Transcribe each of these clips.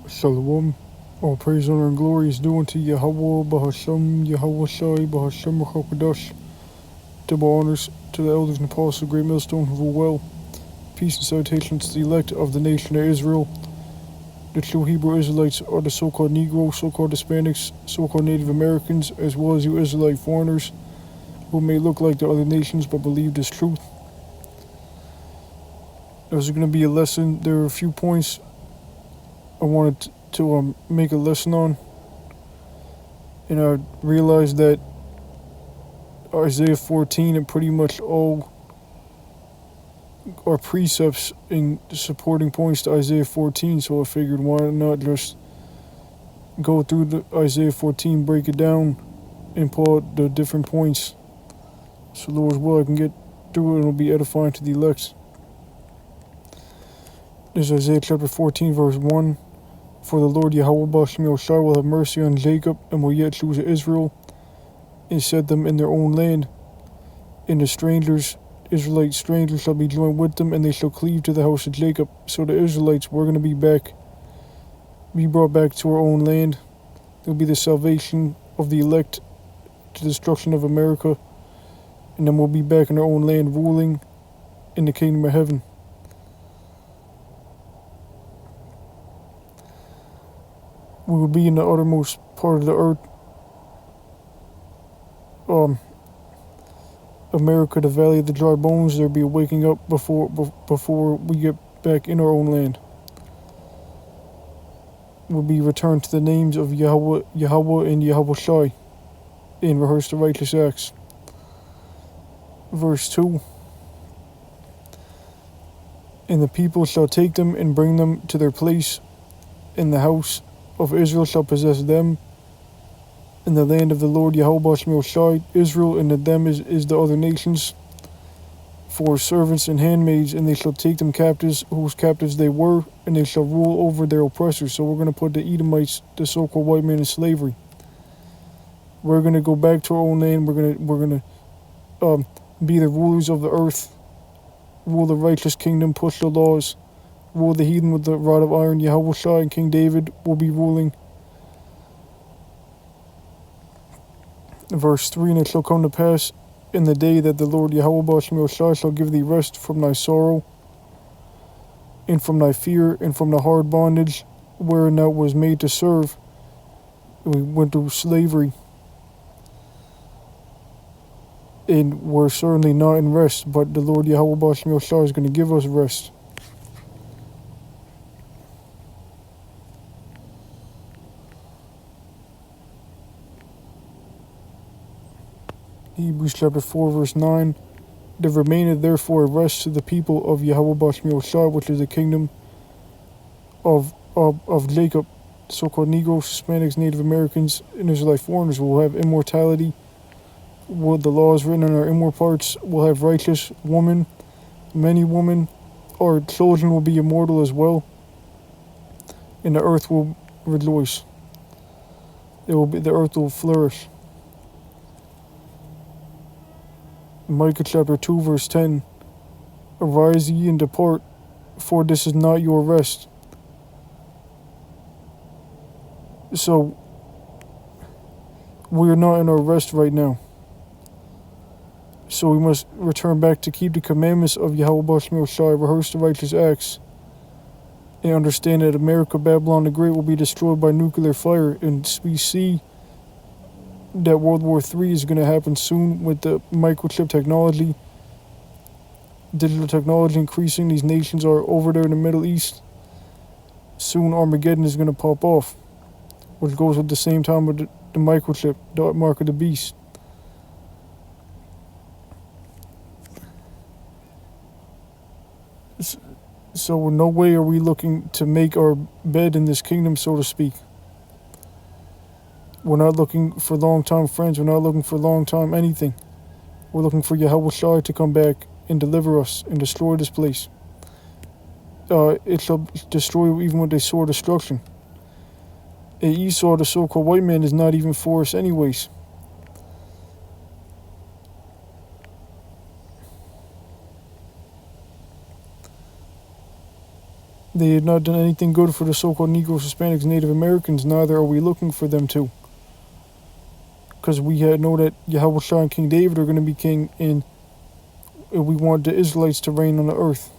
Shalom. All praise, honor, and glory is due unto Yahweh, Bahasham, Yahweh Shai, Bahasham, Rachokadash. Double honors to the elders and apostles of Great Millstone who rule well. Peace and salutations to the elect of the nation of Israel. The true Hebrew Israelites are the so-called Negroes, so-called Hispanics, so-called Native Americans, as well as you Israelite foreigners who may look like the other nations but believe this truth. There's going to be a lesson. There are a few points I wanted to make a lesson on. And I realized that Isaiah 14 and pretty much all are precepts in supporting points to Isaiah 14, so I figured why not just go through the Isaiah 14, break it down, and pull out the different points. So Lord's will, I can get through it and it'll be edifying to the elect. This is Isaiah chapter 14, verse 1. For the Lord Yahweh Bashem Yoshai will have mercy on Jacob and will yet choose Israel and set them in their own land. And the strangers, Israelite strangers, shall be joined with them, and they shall cleave to the house of Jacob. So the Israelites, we're going to be brought back to our own land. There'll be the salvation of the elect to the destruction of America, and then we'll be back in our own land, ruling in the kingdom of heaven. We will be in the uttermost part of the earth. America, the valley of the dry bones. There'll be a waking up before we get back in our own land. We'll be returned to the names of Yahweh and Yahweh Shai, and rehearse the righteous acts. Verse 2. And the people shall take them and bring them to their place, and the house of Israel shall possess them, in the land of the Lord Yahweh Bashem Shai. Israel and them is the other nations, for servants and handmaids, and they shall take them captives, whose captives they were, and they shall rule over their oppressors. So we're going to put the Edomites, the so-called white man, in slavery. We're going to go back to our own land. We're going to be the rulers of the earth, rule the righteous kingdom, push the laws, rule the heathen with the rod of iron. Yahweh Shai and King David will be ruling. Verse 3, and it shall come to pass in the day that the Lord Yahweh Bashem Shai shall give thee rest from thy sorrow, and from thy fear, and from the hard bondage wherein thou was made to serve. We went to slavery, and we're certainly not in rest, but the Lord Yahweh Bashem Shai is going to give us rest. Hebrews chapter 4, verse 9. There remaineth therefore a rest to the people of Yahweh Bashem Shai, which is the kingdom of Jacob. So-called Negroes, Hispanics, Native Americans, and Israelite foreigners will have immortality. Will the laws written on our inward parts will have righteous woman, many women. Our children will be immortal as well, and the earth will rejoice. The earth will flourish. Micah chapter 2, verse 10. Arise ye and depart, for this is not your rest. So, we are not in our rest right now. So we must return back to keep the commandments of Yahweh Bashem Shai, rehearse the righteous acts, and understand that America, Babylon the Great, will be destroyed by nuclear fire. And we see that World War III is going to happen soon with the microchip technology, digital technology increasing. These nations are over there in the Middle East. Soon Armageddon is going to pop off, which goes at the same time with the microchip, the mark of the beast. So in no way are we looking to make our bed in this kingdom, so to speak. We're not looking for long-time friends. We're not looking for long-time anything. We're looking for Yahweh Shai to come back and deliver us and destroy this place. It shall destroy even with a sword of destruction. And Esau, the so-called white man, is not even for us anyways. They had not done anything good for the so-called Negroes, Hispanics, Native Americans, neither are we looking for them to. Because we know that Yahweh Shai and King David are going to be king, and we want the Israelites to reign on the earth.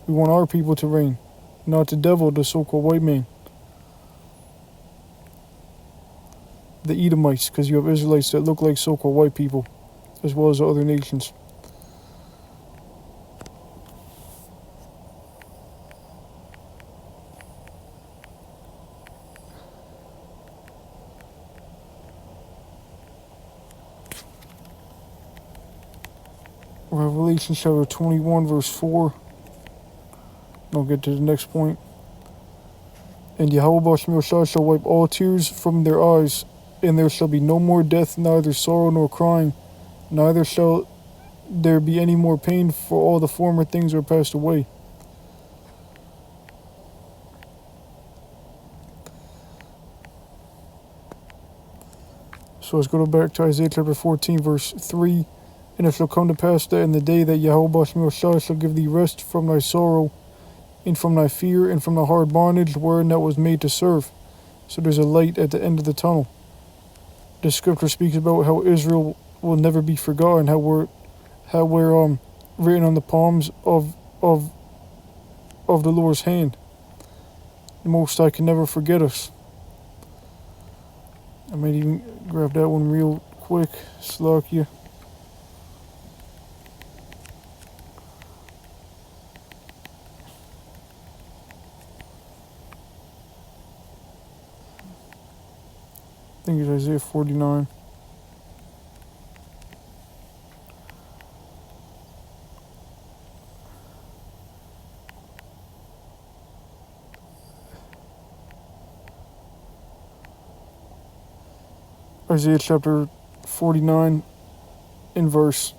We want our people to reign, not the devil, the so-called white man. The Edomites, because you have Israelites that look like so-called white people, as well as the other nations. Revelation chapter 21 verse 4. I'll get to the next point. And Yahweh Bashmir shall wipe all tears from their eyes, and there shall be no more death, neither sorrow nor crying, neither shall there be any more pain, for all the former things are passed away. So let's go back to Isaiah chapter 14 verse 3. And it shall come to pass that in the day that Yahweh Bashmir shall give thee rest from thy sorrow, and from thy fear, and from the hard bondage wherein that was made to serve. So there's a light at the end of the tunnel. The scripture speaks about how Israel will never be forgotten, how we're written on the palms of the Lord's hand. The Most High can never forget us. I might even grab that one real quick. Slakia. I think it's Isaiah 49. Isaiah chapter 49 in verse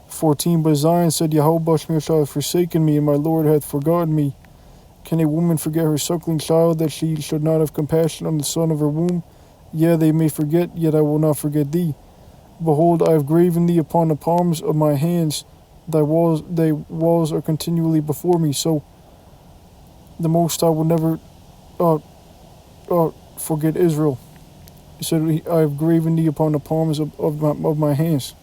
14. But Zion said, Yahweh Bashmir shall have forsaken me, and my Lord hath forgotten me. Can a woman forget her suckling child, that she should not have compassion on the son of her womb? Yea, they may forget, yet I will not forget thee. Behold, I have graven thee upon the palms of my hands. Thy walls are continually before me. So the Most High will never forget Israel. He said, I have graven thee upon the palms of my hands.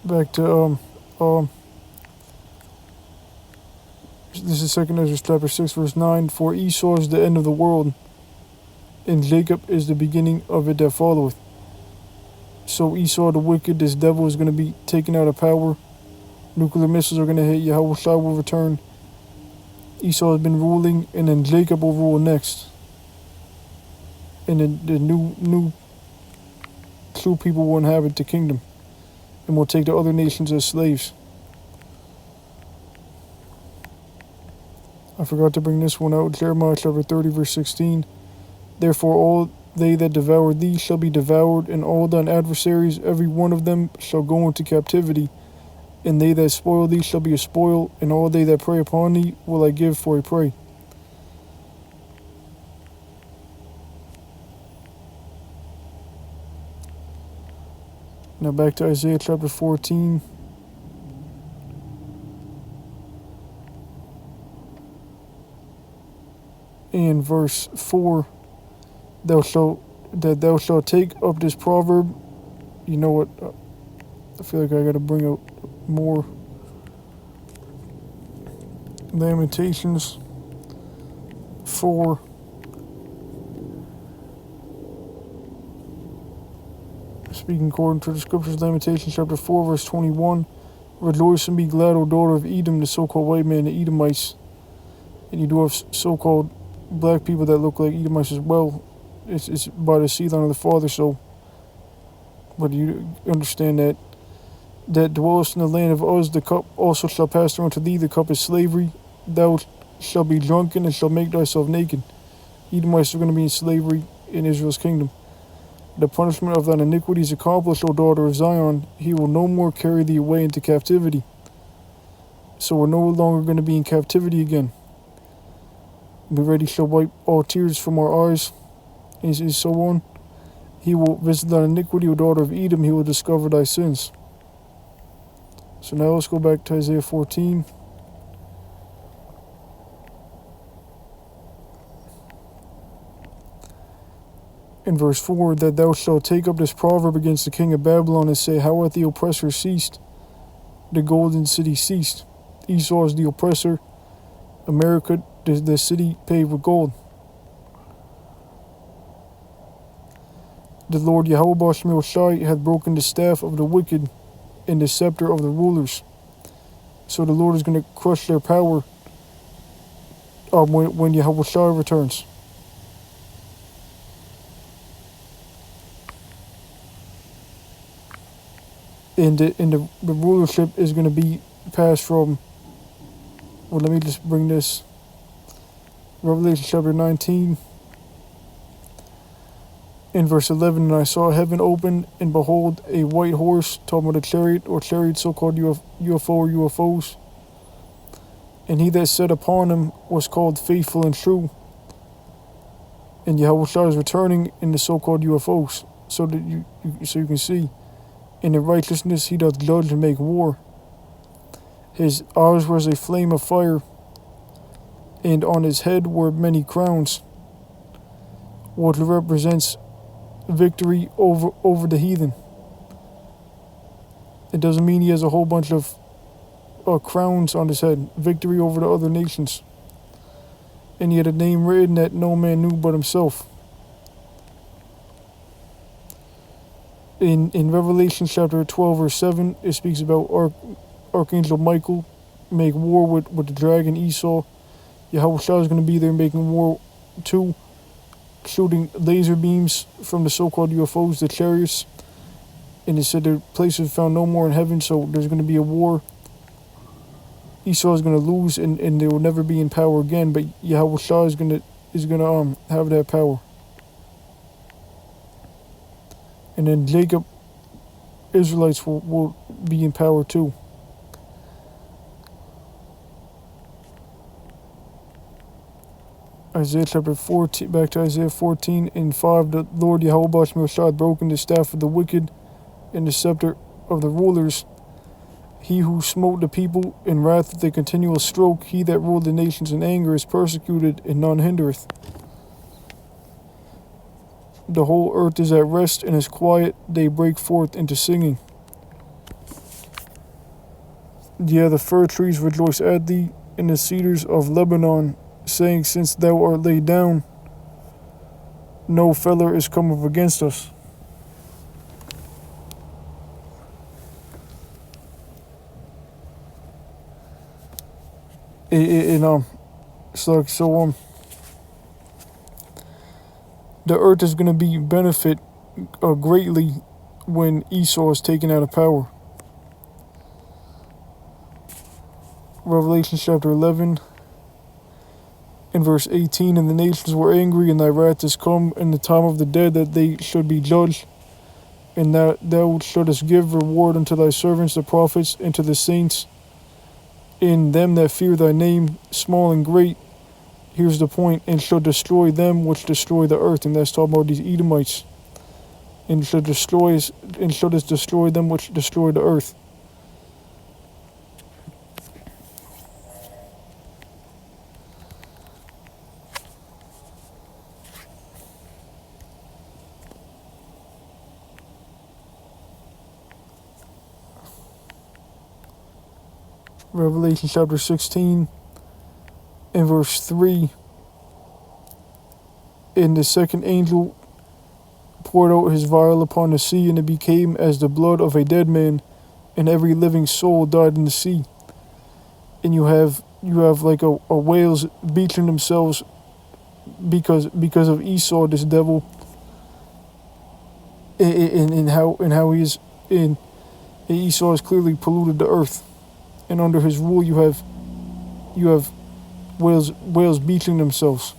Back to this is 2 Ezra chapter 6 verse 9. For Esau is the end of the world, and Jacob is the beginning of it that followeth. So Esau the wicked, this devil, is going to be taken out of power. Nuclear missiles are going to hit. Yahweh Shai will return. Esau has been ruling, and then Jacob will rule next. And then the new true people will inhabit the kingdom, and will take the other nations as slaves. I forgot to bring this one out. Jeremiah chapter 30 verse 16. Therefore all they that devour thee shall be devoured, and all thine adversaries, every one of them, shall go into captivity. And they that spoil thee shall be a spoil, and all they that prey upon thee will I give for a prey. Now back to Isaiah chapter 14. And verse 4. Thou shalt take up this proverb. You know what? I feel like I gotta bring out more. Lamentations 4. Speaking according to the scriptures, Lamentations chapter 4 verse 21. Rejoice and be glad, O daughter of Edom, the so-called white man, the Edomites. And you do have so-called black people that look like Edomites as well. It's by the seed line of the father, so. But you understand that dwellest in the land of Uz, the cup also shall pass through unto thee. The cup is slavery. Thou shalt be drunken and shalt make thyself naked. Edomites are going to be in slavery in Israel's kingdom. The punishment of thine iniquity is accomplished, O daughter of Zion. He will no more carry thee away into captivity. So we're no longer going to be in captivity again. We already shall wipe all tears from our eyes, and so on. He will visit thine iniquity, O daughter of Edom. He will discover thy sins. So now let's go back to Isaiah 14. In verse 4, that thou shalt take up this proverb against the king of Babylon and say, how hath the oppressor ceased? The golden city ceased. Esau is the oppressor. America is the city paved with gold. The Lord Yahweh Shemel Shai hath broken the staff of the wicked and the scepter of the rulers. So the Lord is going to crush their power when Yahweh Shai returns. And the rulership is going to be passed from, well, let me just bring this. Revelation chapter 19. In verse 11, and I saw heaven open, and behold, a white horse, talking about a chariot, or chariot, so-called UFO or UFOs. And he that sat upon him was called Faithful and True. And Yahweh Shai is returning in the so-called UFOs, so that you can see. In the righteousness he doth judge and make war. His eyes was a flame of fire, and on his head were many crowns, which represents victory over the heathen. It doesn't mean he has a whole bunch of crowns on his head. Victory over the other nations. And he had a name written that no man knew but himself. In Revelation chapter 12 verse 7, it speaks about Archangel Michael make war with the dragon Esau. Yahweh Shai is going to be there making war too, shooting laser beams from the so-called UFOs, the chariots. And it said their place is found no more in heaven, so there's going to be a war. Esau is going to lose, and they will never be in power again, but Yahweh Shai is going to have that power. And then Jacob, Israelites will be in power too. Isaiah chapter 14, back to Isaiah 14 and 5. The Lord Yahweh Shemel Shai hath broken the staff of the wicked and the scepter of the rulers. He who smote the people in wrath with a continual stroke, he that ruled the nations in anger is persecuted, and none hindereth. The whole earth is at rest and is quiet, they break forth into singing. Yeah, the fir trees rejoice at thee, and the cedars of Lebanon, saying, since thou art laid down, no feller is come up against us. It's like, so the earth is going to be benefit greatly when Esau is taken out of power. Revelation chapter 11 in verse 18, and the nations were angry, and thy wrath is come in the time of the dead, that they should be judged, and that thou shouldest give reward unto thy servants the prophets, and to the saints, in them that fear thy name, small and great. Here's the point, and shall destroy them which destroy the earth. And that's talking about these Edomites. And shall destroy them which destroy the earth. Revelation chapter 16 and verse 3. And the second angel poured out his vial upon the sea, and it became as the blood of a dead man, and every living soul died in the sea. And you have like a whales beaching themselves because of Esau, this devil, and how he is in. Esau has clearly polluted the earth, and under his rule you have whales beaching themselves.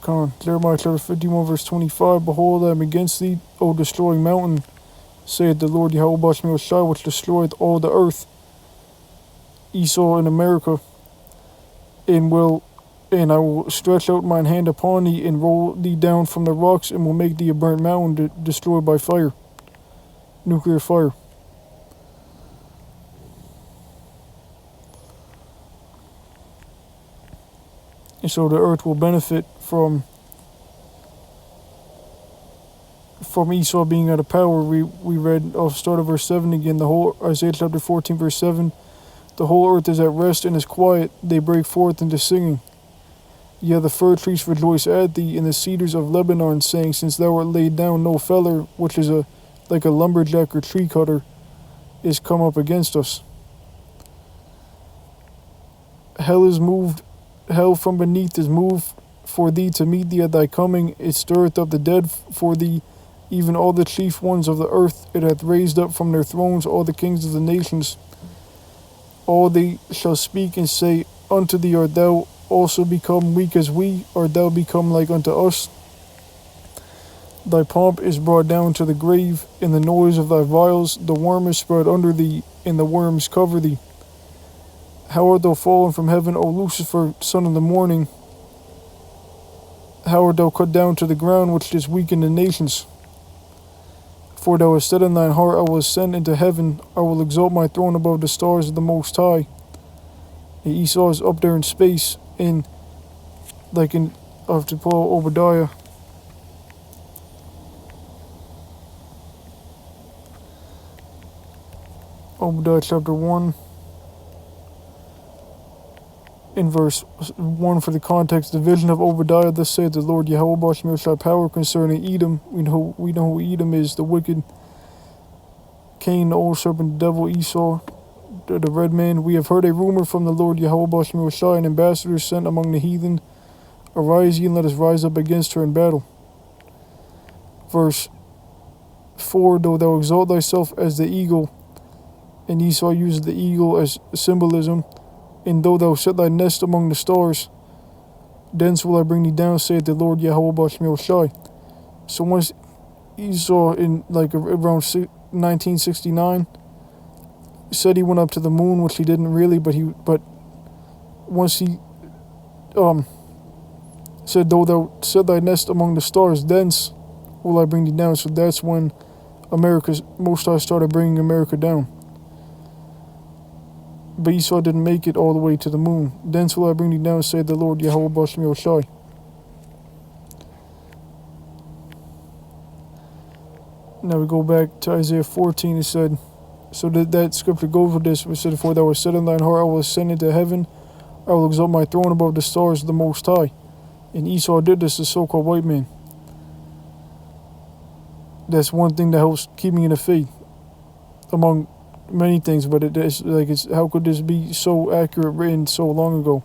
Jeremiah chapter 51 verse 25. Behold, I am against thee, O destroying mountain, saith the Lord Yahweh Bashmi Oshai, which destroyeth all the earth, Esau in America, and I will stretch out mine hand upon thee, and roll thee down from the rocks, and will make thee a burnt mountain, destroyed by fire, nuclear fire. And so the earth will benefit from Esau being out of power. We read, I'll start at verse 7 again, the whole Isaiah chapter 14 verse 7. The whole earth is at rest and is quiet, they break forth into singing. Yea, the fir trees rejoice at thee, and the cedars of Lebanon, saying, since thou art laid down, no feller, which is like a lumberjack or tree cutter, is come up against us. Hell from beneath is moved for thee to meet thee at thy coming. It stirreth up the dead for thee, even all the chief ones of the earth. It hath raised up from their thrones all the kings of the nations. All they shall speak and say unto thee, art thou also become weak as we? Art thou become like unto us? Thy pomp is brought down to the grave, in the noise of thy vials. The worm is spread under thee, and the worms cover thee. How art thou fallen from heaven, O Lucifer, son of the morning? How art thou cut down to the ground, which didst weaken the nations? For thou hast said in thine heart, I will ascend into heaven, I will exalt my throne above the stars of the Most High. And Esau is up there in space, I have to pull out Obadiah. Obadiah chapter 1. In verse 1 for the context, the vision of Obadiah, thus saith the Lord Yahweh Bashmi Oshai, power concerning Edom. We know who Edom is, the wicked Cain, the old serpent, the devil, Esau, the red man. We have heard a rumor from the Lord Yahweh Bashmi Oshai, an ambassador sent among the heathen. Arise ye, and let us rise up against her in battle. Verse 4, though thou exalt thyself as the eagle, and Esau uses the eagle as symbolism, and though thou set thy nest among the stars, thence will I bring thee down, saith the Lord Yahweh Bashmi Oshai. So once Esau, in around 1969, said he went up to the moon, which he didn't really, but once he said, though thou set thy nest among the stars, thence will I bring thee down. So that's when America's Most High started bringing America down. But Esau didn't make it all the way to the moon. Thence will I bring thee down, said the Lord Yahweh Bashmi Oshai. Now we go back to Isaiah 14. It said, so that scripture goes with this. It said, for thou hast said in thine heart, I will ascend into heaven, I will exalt my throne above the stars of the Most High. And Esau did this, the so-called white man. That's one thing that helps keep me in the faith, among many things, but how could this be so accurate, written so long ago?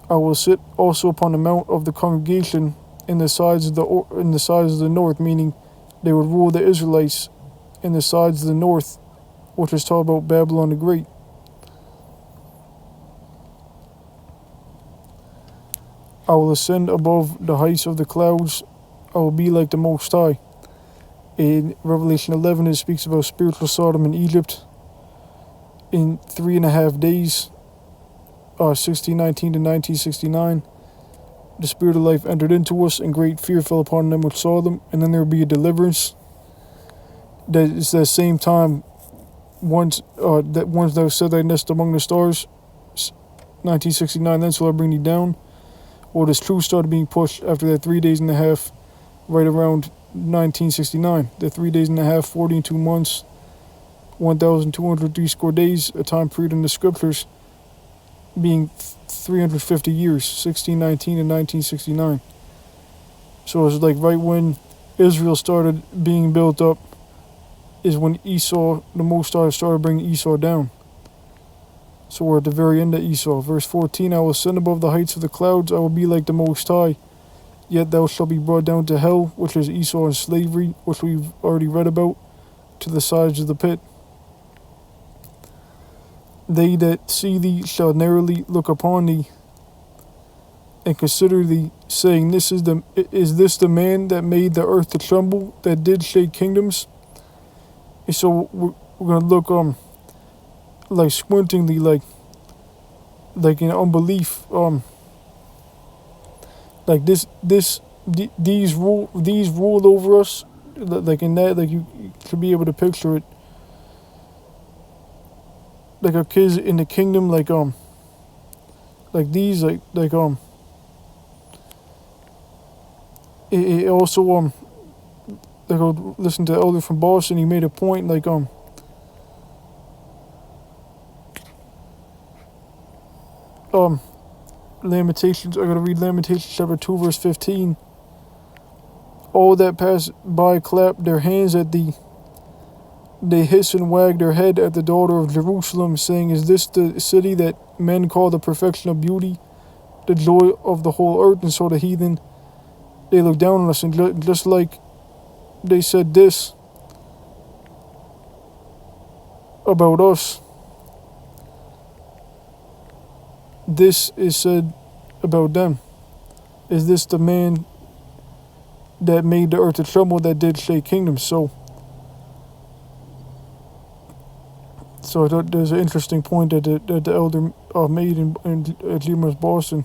I will sit also upon the mount of the congregation in the sides of the north, meaning they would rule the Israelites in the sides of the north, which is talking about Babylon the Great. I will ascend above the heights of the clouds. I will be like the Most High. In Revelation 11, it speaks about spiritual Sodom in Egypt in 3.5 days, 1619 to 1969. The Spirit of life entered into us, and great fear fell upon them which saw them, and then there will be a deliverance. That is that same time, once thou set thy nest among the stars, 1969, thence will I bring thee down. Well, this truth started being pushed after that 3 days and a half, right around 1969. The 3 days and a half, 40 and 2 months, 1,203 score days, a time period in the scriptures being 350 years, 1619 and 1969. So it's like right when Israel started being built up is when Esau, the Most High, started bringing Esau down. So we're at the very end of Esau. Verse 14, I will ascend above the heights of the clouds, I will be like the Most High. Yet thou shalt be brought down to hell, which is Esau in slavery, which we've already read about, to the sides of the pit. They that see thee shall narrowly look upon thee. and consider thee, saying, is this the man that made the earth to tremble, that did shake kingdoms? And so we're gonna look like squintingly, like in unbelief, like these ruled over us, like in that, like you should be able to picture it, like our kids in the kingdom, like these, it also like I would listen to the elder from Boston. He made a point, like Lamentations. I gotta read Lamentations chapter 2 verse 15. All that pass by clap their hands at thee. They hiss and wag their head at the daughter of Jerusalem, saying, is this the city that men call the perfection of beauty, the joy of the whole earth? And so the heathen, they look down on us, and just like they said this about us, this is said about them. Is this the man that made the earth to tremble, that did shake kingdoms? So I thought there's an interesting point that the elder made at Lemurs Boston.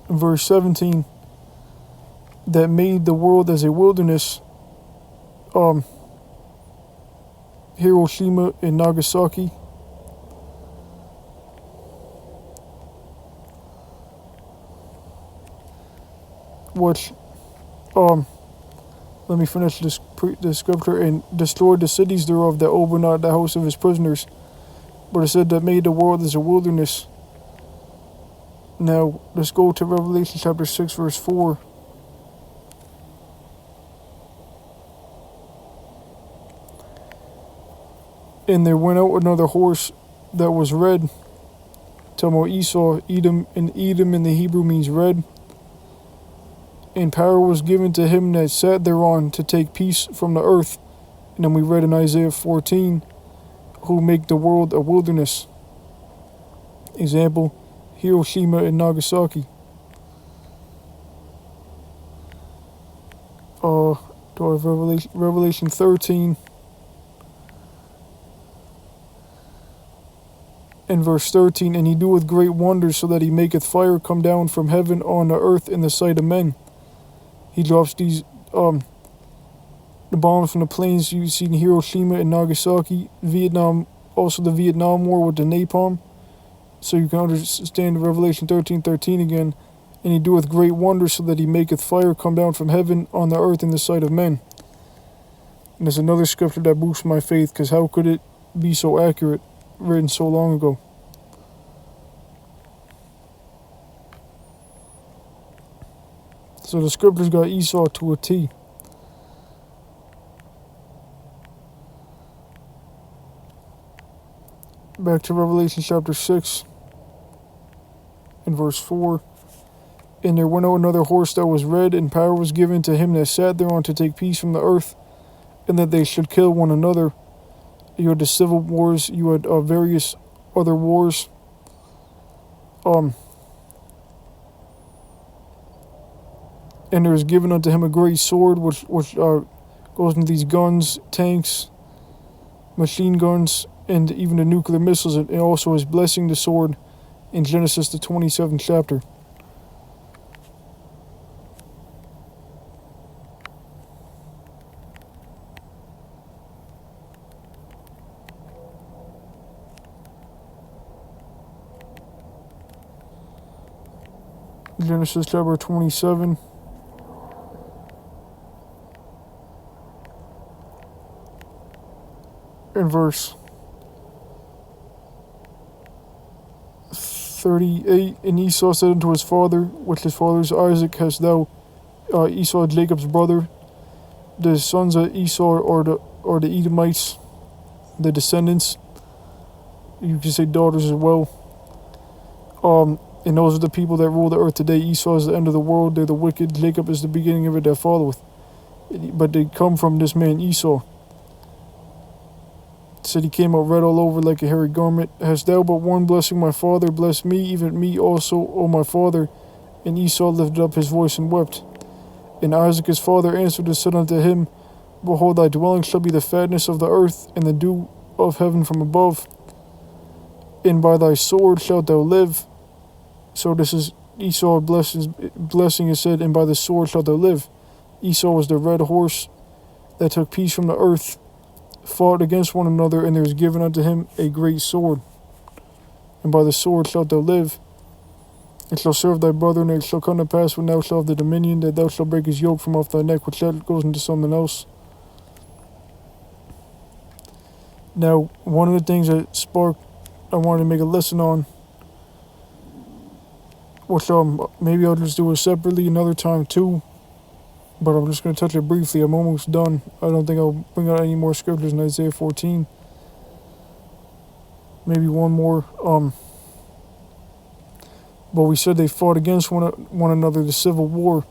In verse 17, that made the world as a wilderness, Hiroshima and Nagasaki. Which, let me finish this scripture. And destroyed the cities thereof, that opened not the house of his prisoners. But it said that made the world as a wilderness. Now, let's go to Revelation chapter 6, verse 4. And there went out another horse that was red. Talking about Esau, Edom, and Edom in the Hebrew means red. And power was given to him that sat thereon to take peace from the earth. And then we read in Isaiah 14, who make the world a wilderness. Example, Hiroshima and Nagasaki. To our Revelation 13 and verse 13, and he doeth great wonders, so that he maketh fire come down from heaven on the earth in the sight of men. He drops these the bombs from the planes you see in Hiroshima and Nagasaki, Vietnam, also the Vietnam War with the napalm. So you can understand Revelation 13:13 again. And he doeth great wonders, so that he maketh fire come down from heaven on the earth in the sight of men. And there's another scripture that boosts my faith, because how could it be so accurate, written so long ago? So the scriptures got Esau to a T. Back to Revelation chapter 6 and verse 4. And there went out another horse that was red, and power was given to him that sat thereon to take peace from the earth, and that they should kill one another. You had the civil wars, you had various other wars. And there was given unto him a great sword, which goes into these guns, tanks, machine guns, and even the nuclear missiles, and also his blessing, the sword, in Genesis the 27th chapter. Genesis chapter 27. In verse 38, and Esau said unto his father, which his father's Isaac, hast thou, Esau Jacob's brother, the sons of Esau are the Edomites, the descendants, you can say daughters as well. And those are the people that rule the earth today. Esau is the end of the world, they're the wicked. Jacob is the beginning of it that followeth. But they come from this man Esau. Said he came out red all over like a hairy garment. Hast thou but one blessing, my father? Bless me, even me also, O my father. And Esau lifted up his voice and wept. And Isaac his father answered and said unto him, Behold, thy dwelling shall be the fatness of the earth, and the dew of heaven from above. And by thy sword shalt thou live. So this is Esau blessing is said, and by the sword shalt thou live. Esau was the red horse that took peace from the earth, fought against one another, and there was given unto him a great sword. And by the sword shalt thou live. It shall serve thy brother, and it shall come to pass when thou shalt have the dominion, that thou shalt break his yoke from off thy neck, which that goes into something else. Now, one of the things that sparked, I wanted to make a lesson on, which maybe I'll just do it separately another time too, but I'm just going to touch it briefly. I'm almost done. I don't think I'll bring out any more scriptures in Isaiah 14. Maybe one more. But we said they fought against one another, the Civil War.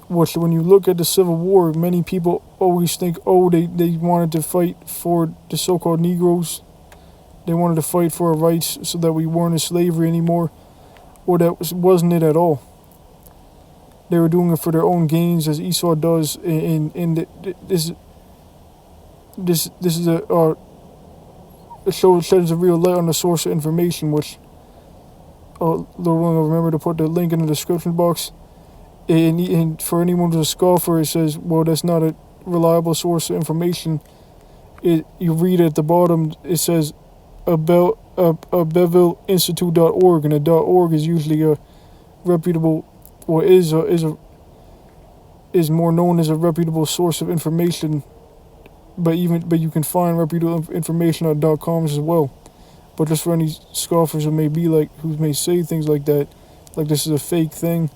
Which, when you look at the Civil War, many people always think, oh, they wanted to fight for the so-called Negroes. They wanted to fight for our rights so that we weren't in slavery anymore. Or that wasn't it at all. They were doing it for their own gains, as Esau does. This is it sheds a real light on the source of information, which Lord willing, I'll remember to put the link in the description box. And for anyone who's a scoffer, it says, well, that's not a reliable source of information. You read at the bottom, it says BellevilleInstitute.org, and the .org is usually a reputable, or is more known as a reputable source of information. But you can find reputable information on .coms as well. But just for any scoffers who may say things like that, like this is a fake thing,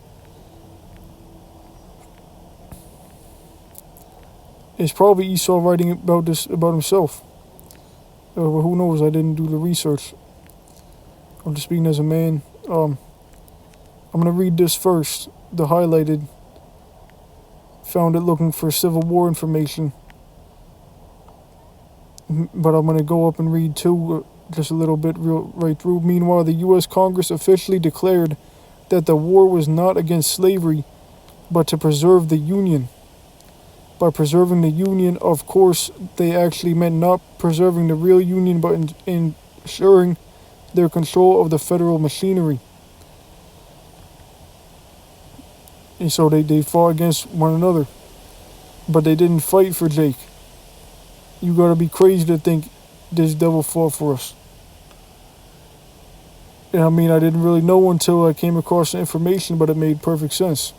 it's probably Esau writing about this about himself. But who knows? I didn't do the research. I'm just speaking as a man. I'm gonna read this first, the highlighted. Found it looking for Civil War information, but I'm gonna go up and read too. Just a little bit right through. Meanwhile, the U.S. Congress officially declared that the war was not against slavery, but to preserve the Union. By preserving the Union, of course, they actually meant not preserving the real Union, but ensuring their control of the federal machinery. And so they fought against one another, but they didn't fight for Jake. You gotta be crazy to think this devil fought for us. And I mean, I didn't really know until I came across the information, but it made perfect sense.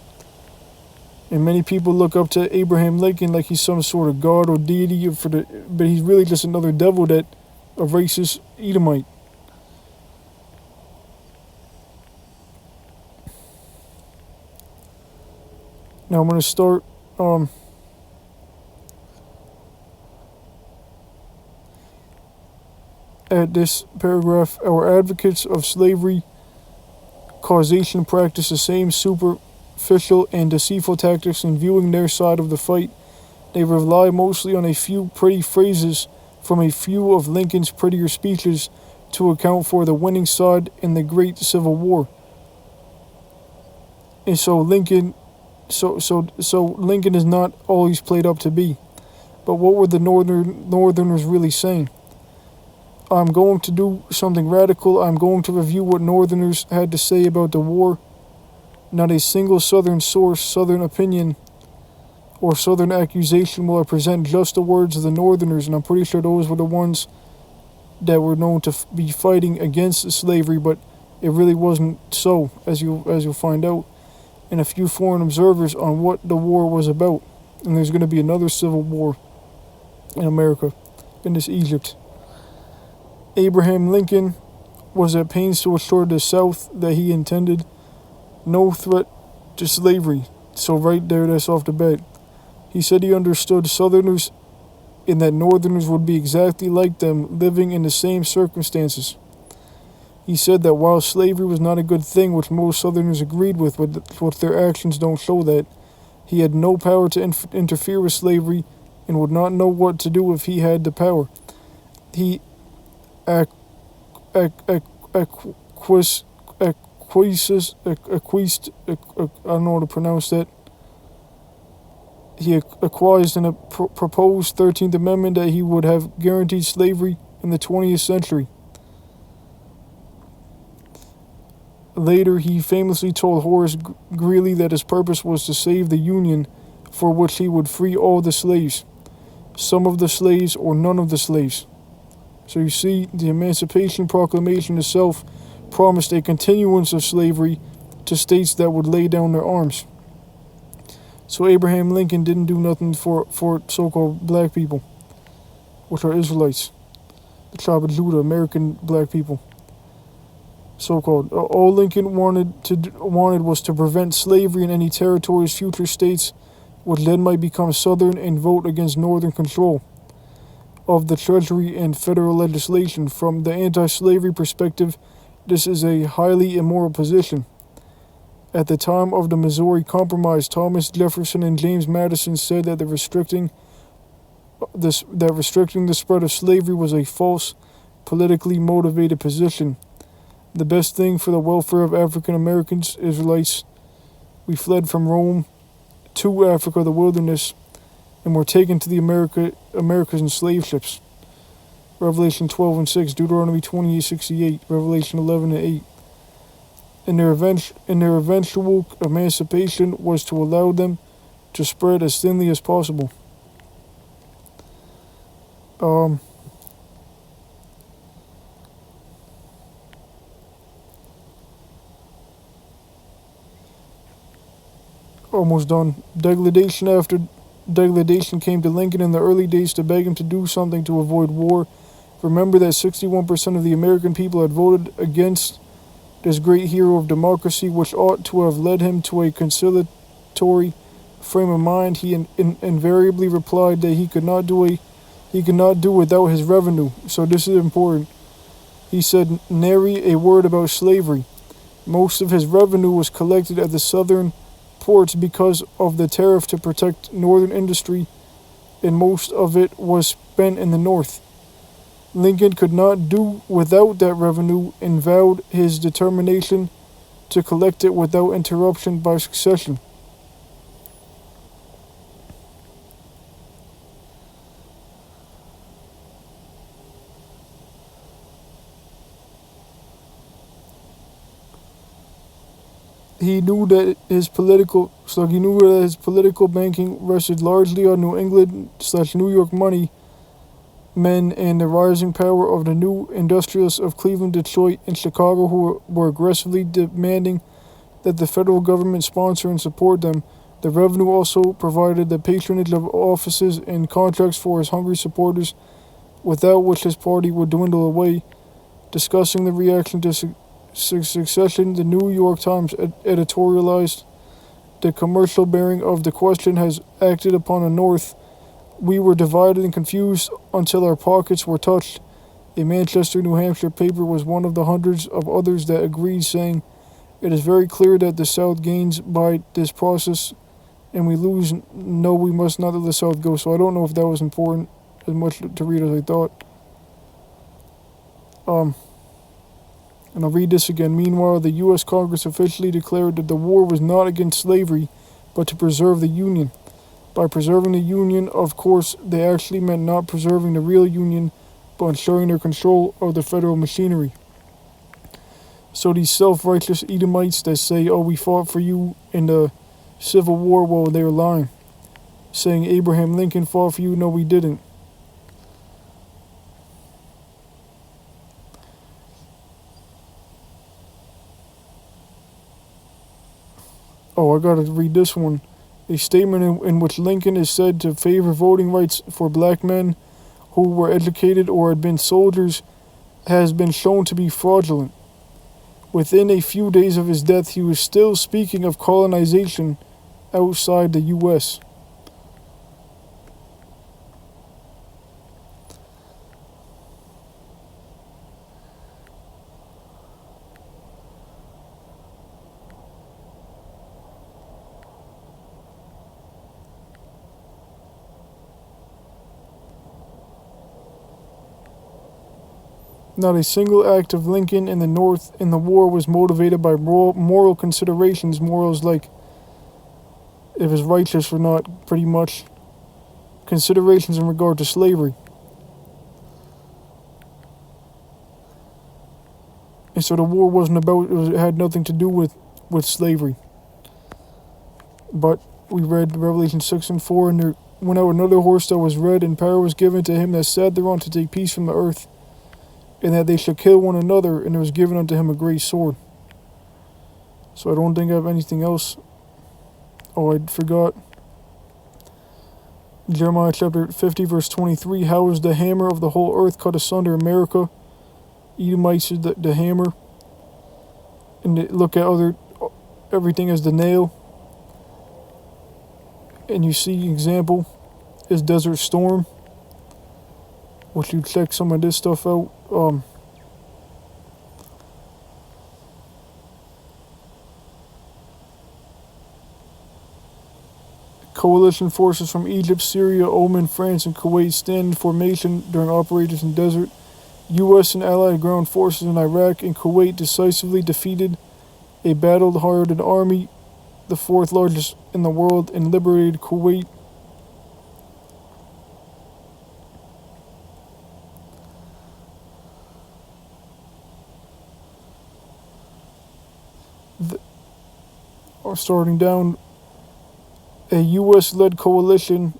And many people look up to Abraham Lincoln like he's some sort of god or deity, but he's really just another devil, a racist Edomite. Now I'm going to start at this paragraph. Our advocates of slavery causation practice the same superficial and deceitful tactics in viewing their side of the fight. They rely mostly on a few pretty phrases from a few of Lincoln's prettier speeches to account for the winning side in the Great Civil War. And so Lincoln is not all he's played up to be. But what were the Northerners really saying? I'm going to do something radical. I'm going to review what Northerners had to say about the war. Not a single Southern source, Southern opinion, or Southern accusation will I present, just the words of the Northerners, and I'm pretty sure those were the ones that were known to be fighting against slavery, but it really wasn't so, as you'll find out, and a few foreign observers on what the war was about. And there's going to be another civil war in America, in this Egypt. Abraham Lincoln was at pains to assure the South that he intended no threat to slavery. So right there, that's off the bat. He said he understood Southerners and that Northerners would be exactly like them, living in the same circumstances. He said that while slavery was not a good thing, which most Southerners agreed with, but their actions don't show that, he had no power to interfere with slavery and would not know what to do if he had the power. he ac- ac- acquis- I don't know how to pronounce that. He acquiesced in a proposed 13th Amendment that he would have guaranteed slavery in the 20th century. Later, he famously told Horace Greeley that his purpose was to save the Union, for which he would free all the slaves, some of the slaves or none of the slaves. So you see, the Emancipation Proclamation itself promised a continuance of slavery to states that would lay down their arms. So Abraham Lincoln didn't do nothing for so-called black people, which are Israelites, the tribe of Judah, American black people. So-called. All Lincoln wanted was to prevent slavery in any territories future states which then might become Southern and vote against Northern control of the Treasury and federal legislation. From the anti-slavery perspective, this is a highly immoral position. At the time of the Missouri Compromise, Thomas Jefferson and James Madison said that restricting the spread of slavery was a false, politically motivated position. The best thing for the welfare of African Americans, Israelites, we fled from Rome to Africa, the wilderness, and were taken to the Americas in slave ships. Revelation 12:6, Deuteronomy 28:68, Revelation 11:8. And their eventual emancipation was to allow them to spread as thinly as possible. Almost done. Degradation came to Lincoln in the early days to beg him to do something to avoid war. Remember that 61% of the American people had voted against this great hero of democracy, which ought to have led him to a conciliatory frame of mind. He invariably replied that he could not do without his revenue. So this is important. He said nary a word about slavery. Most of his revenue was collected at the southern ports because of the tariff to protect northern industry, and most of it was spent in the north. Lincoln could not do without that revenue and vowed his determination to collect it without interruption by succession. He knew that his political banking rested largely on New England/New York money men and the rising power of the new industrialists of Cleveland, Detroit, and Chicago, who were aggressively demanding that the federal government sponsor and support them. The revenue also provided the patronage of offices and contracts for his hungry supporters, without which his party would dwindle away. Discussing the reaction to succession, the New York Times editorialized, "The commercial bearing of the question has acted upon the North. We were divided and confused until our pockets were touched." A Manchester, New Hampshire paper was one of the hundreds of others that agreed, saying, "It is very clear that the South gains by this process, and we lose. No, we must not let the South go." So I don't know if that was important as much to read as I thought. And I'll read this again. Meanwhile, the U.S. Congress officially declared that the war was not against slavery, but to preserve the Union. By preserving the Union, of course, they actually meant not preserving the real Union, but ensuring their control of the federal machinery. So these self-righteous Edomites that say, "Oh, we fought for you in the Civil War," well, they're lying. Saying Abraham Lincoln fought for you, no, we didn't. Oh, I gotta read this one. A statement in which Lincoln is said to favor voting rights for black men who were educated or had been soldiers has been shown to be fraudulent. Within a few days of his death, he was still speaking of colonization outside the U.S. Not a single act of Lincoln in the North in the war was motivated by moral considerations, morals like if it's righteous or not, pretty much considerations in regard to slavery. And so the war wasn't about, it had nothing to do with slavery. But we read Revelation 6 and 4, and there went out another horse that was red, and power was given to him that sat thereon to take peace from the earth, and that they should kill one another, and there was given unto him a great sword. So I don't think I have anything else. Oh, I forgot. Jeremiah chapter 50 verse 23, how is the hammer of the whole earth cut asunder? America, Edomites is the hammer, and they look at everything as the nail. And you see example is Desert Storm, which you check some of this stuff out. Coalition forces from Egypt, Syria, Oman, France, and Kuwait stand in formation during operations in desert. U.S. and Allied ground forces in Iraq and Kuwait decisively defeated a battle-hardened army, the fourth largest in the world, and liberated Kuwait. Starting down, a U.S.-led coalition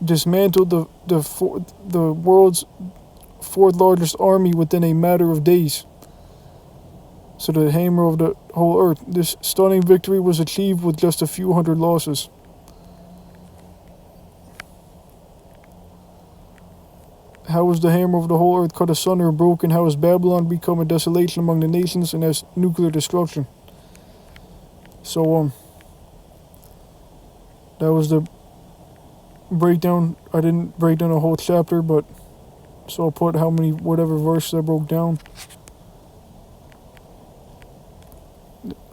dismantled the world's fourth largest army within a matter of days. So the hammer of the whole earth. This stunning victory was achieved with just a few hundred losses. How was the hammer of the whole earth cut asunder and broken? How has Babylon become a desolation among the nations and has nuclear destruction? So, that was the breakdown. I didn't break down a whole chapter, but so I'll put whatever verses I broke down.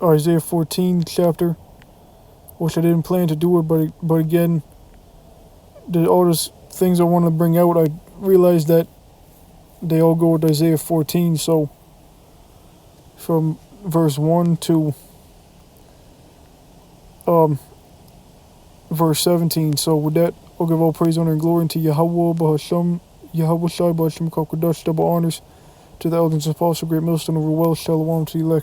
Isaiah 14 chapter, which I didn't plan to do it, but again, all those things I want to bring out, I realized that they all go with Isaiah 14. So from verse 1 to verse 17. So with that, I'll give all praise, honor, and glory unto Yahweh, Bahasham, Yahweh Shai, Bahasham, Kakadash, double honors to the elders and apostles, great millstone over well, shalom to the elect.